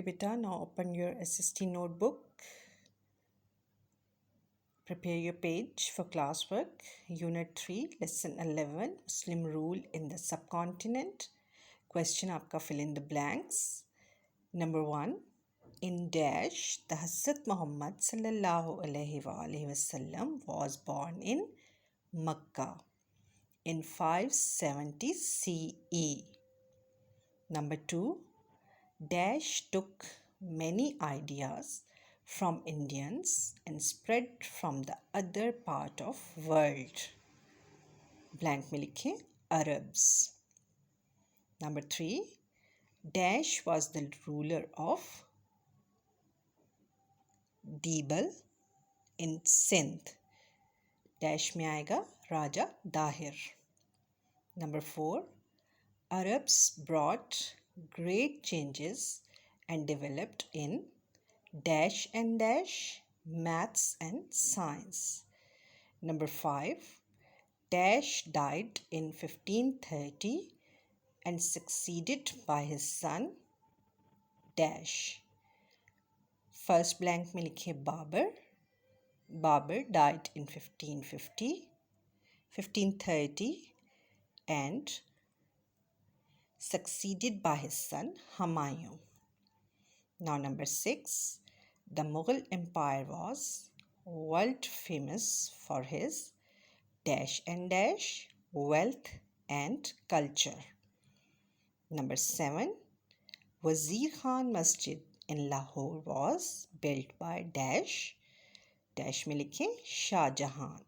Okay, beta, now open your SST notebook. Prepare your page for classwork. Unit 3, Lesson 11, Muslim Rule in the Subcontinent. Question आपका fill in the blanks. Number 1. In dash, the Hazrat Muhammad sallallahu alaihi wasallam was born in Makkah in 570 CE. Number 2. Dash took many ideas from Indians and spread from the other part of world. Blank में लिखें Arabs. Number 3. Dash was the ruler of Dibal in Sindh. Dash में आएगा Raja Dahir. Number 4. Arabs brought great changes and developed in dash and dash, maths and science. Number 5. Dash died in 1530 and succeeded by his son Dash. First blank में लिखे Babur. Babur died in 1530 and succeeded by his son Humayun. Now number 6. The Mughal Empire was world famous for his dash and dash, wealth and culture. Number 7. Wazir Khan Masjid in Lahore was built by dash. Dash में लिखें Shah Jahan.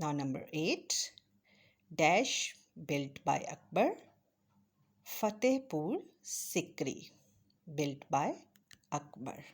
Now number 8. Dash built by Akbar. Fatehpur Sikri built by Akbar.